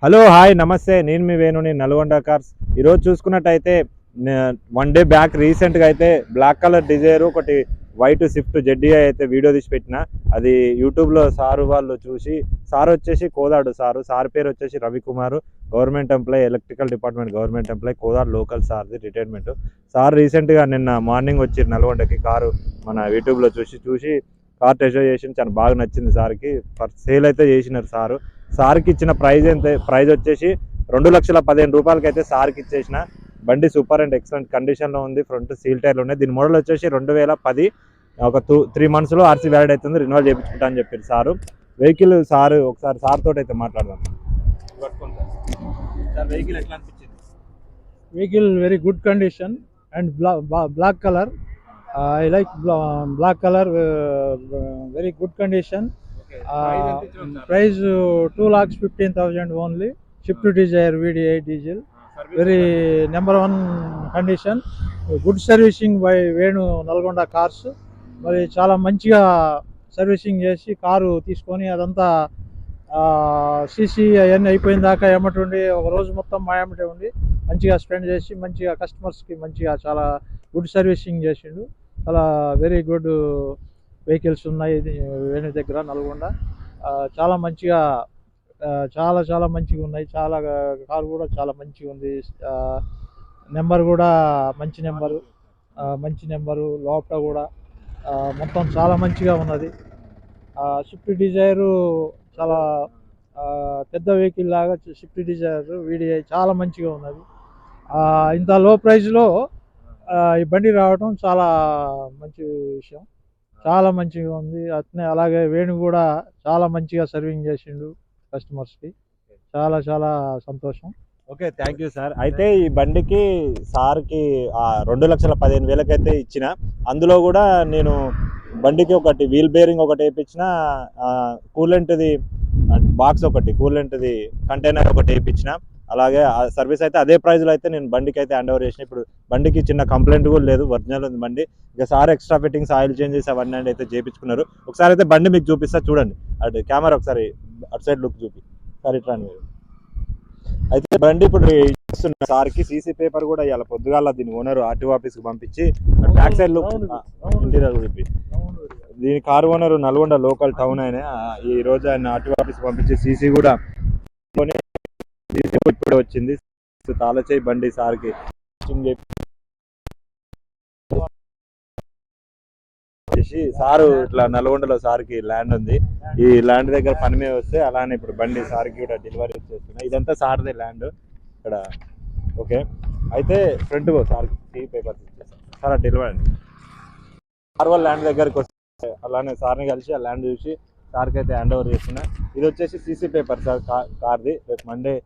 Hello hi నమస్తే, నేను మీ వేణుని Nalgonda cars. ఈరోజు చూసుకున్నట్టయితే వన్ డే బ్యాక్ రీసెంట్గా అయితే బ్లాక్ కలర్ డిజైర్ ఒకటి వైట్ స్విఫ్ట్ జెడ్డీఐ అయితే వీడియో తీసి పెట్టిన. అది యూట్యూబ్లో సారు వాళ్ళు చూసి, సార్ వచ్చేసి కోదాడు సార్ పేరు వచ్చేసి Ravikumar, government employee, electrical department government employee, Kodad local సార్ది రిటైర్మెంట్. సార్ రీసెంట్గా నిన్న మార్నింగ్ వచ్చి నల్గొండకి కారు మన యూట్యూబ్లో చూసి కార్ టెస్ట్ చేసి చాలా బాగా నచ్చింది సార్కి. సేల్ అయితే చేసినారు సార్కి ఇచ్చిన ప్రైజ్ వచ్చేసి 2,15,000 రూపాయలకి అయితే సార్కి ఇచ్చేసిన. బండి సూపర్ అండ్ ఎక్సలెంట్ కండిషన్లో ఉంది. ఫ్రంట్ సీల్ టైర్లు ఉన్నాయి. దీని మోడల్ వచ్చేసి 2010. ఒక 3 monthsలో ఆర్సీ వ్యాలిడ్ అవుతుంది, రిన్యూవల్ చేయించుకుంటా అని చెప్పారు సారు. వెహికల్ ఒకసారి సార్ తోటి అయితే మాట్లాడదాం. సార్ వెహికల్ ఎట్లా అనిపించింది? Vehicle very good condition and black color. I like black color, very good condition. Price 2,15,000 only. Shift Desire VDI diesel, very number one condition. Good servicing by Venu Nalgonda cars. మరి చాలా మంచిగా servicing చేసి car తీసుకొని అదంతా CC అవన్నీ అయిపోయిన దాకా ఏమంటే ఉండి ఒక రోజు మొత్తం మా ఏమంటే ఉండి మంచిగా స్పెండ్ చేసి మంచిగా కస్టమర్స్కి మంచిగా చాలా గుడ్ సర్వీసింగ్ చేసిండు. చాలా వెరీ గుడ్ వెహికల్స్ ఉన్నాయి వేణు దగ్గర నల్గొండ. చాలా మంచిగా చాలా మంచిగా ఉన్నాయి. చాలా కారు కూడా చాలా మంచిగా ఉంది. నెంబర్ కూడా మంచి నెంబరు లోపల కూడా మొత్తం చాలా మంచిగా ఉన్నది. స్విఫ్ట్ డిజైరు చాలా పెద్ద వెహికల్ లాగా స్విఫ్ట్ డిజైర్ వీడిఐ చాలా మంచిగా ఉన్నది. ఇంత లో ప్రైస్లో ఈ బండి రావడం చాలా మంచి విషయం. చాలా మంచిగా ఉంది. అట్నే అలాగే వేణు కూడా చాలా మంచిగా సర్వింగ్ చేసిండు కస్టమర్స్కి. చాలా సంతోషం. Okay, thank you sir. అయితే ఈ బండికి సార్కి 2,15,000 అయితే ఇచ్చిన. అందులో కూడా నేను బండికి ఒకటి వీల్ బేరింగ్ ఒకటి వేయించిన, కూలెంట్ది బాక్స్ ఒకటి, కూలెంట్ది కంటైనర్ ఒకటి వేయించిన. అలాగే సర్వీస్ అయితే అదే ప్రైజ్లో అయితే నేను బండికి అయితే హ్యాండ్ ఓవర్ చేసిన. ఇప్పుడు బండికి చిన్న కంప్లైంట్ కూడా లేదు, ఒరిజినల్ ఉంది బండి. ఇక sir extra fittings, oil changes అవన్నీ అయితే చేయించుకున్నారు. ఒకసారి అయితే బండి మీకు చూపిస్తా చూడండి. అటు కెమెరా ఒకసారి అటు సైడ్ లుక్ చూపి సార్, ఇట్లా మీరు. అయితే బండి ఇప్పుడు ఇస్తున్న సార్కి సీసీ పేపర్ కూడా ఇవాళ పొద్దుగాల దీని ఓనర్ ఆర్టీఓ ఆఫీస్కి పంపించి బ్యాక్ సైడ్ లుక్ ఇంటీరియర్ చూపి. దీని car owner Nalgonda local town అయినా ఈ రోజు ఆయన ఆర్టీఓ ఆఫీస్కి పంపించి సీసీ కూడా ఇప్పుడే వచ్చింది. తాళచేయి బండి సార్కి సారు ఇట్లా నల్గొండలో సార్కి ల్యాండ్ ఉంది. ఈ ల్యాండ్ దగ్గర పని మీద వస్తే అలానే ఇప్పుడు బండి సార్కి కూడా డెలివరీ చేస్తున్నా. ఇదంతా సార్దే ల్యాండ్ ఇక్కడ. ఓకే, అయితే ఫ్రంట్ సార్కి పేపర్స్ ఇచ్చేస్తాను సార్, అది డెలివరీ అండి. సార్ వాళ్ళ ల్యాండ్ దగ్గరికి వస్తే అలానే సార్ని కలిసి ఆ ల్యాండ్ చూసి సార్కి అయితే హ్యాండ్ ఓవర్ చేస్తున్నా. ఇది వచ్చేసి సీసీ పేపర్ సార్ కార్ది. రేపు మండే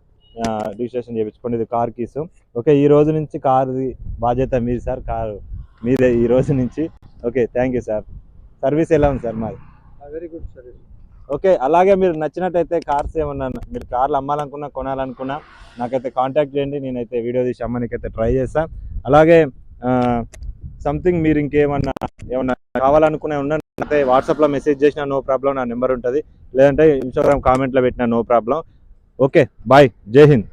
రిజిస్ట్రేషన్ చేయించుకోండి. ఇది కార్ కీస్. ఓకే, ఈ రోజు నుంచి కార్ది బాధ్యత మీది సార్, కారు మీదే ఈ రోజు నుంచి. Okay, thank you sir. Service ఎలా ఉంది సార్ మాది? Very good service. ఓకే, అలాగే మీరు నచ్చినట్టయితే కార్స్ ఏమన్నా మీరు కార్లు అమ్మాలనుకున్నా కొనాలనుకున్నా నాకైతే కాంటాక్ట్ చేయండి. నేనైతే వీడియో తీసి అమ్మనికైతే ట్రై చేస్తాను. అలాగే సంథింగ్ మీరు ఇంకేమన్నా కావాలనుకునే అయితే వాట్సాప్లో మెసేజ్ చేసినా నో ప్రాబ్లం, నా నెంబర్ ఉంటుంది. లేదంటే ఇన్స్టాగ్రామ్ కామెంట్లో పెట్టినా నో ప్రాబ్లం. ఓకే, బాయ్, జై హింద్.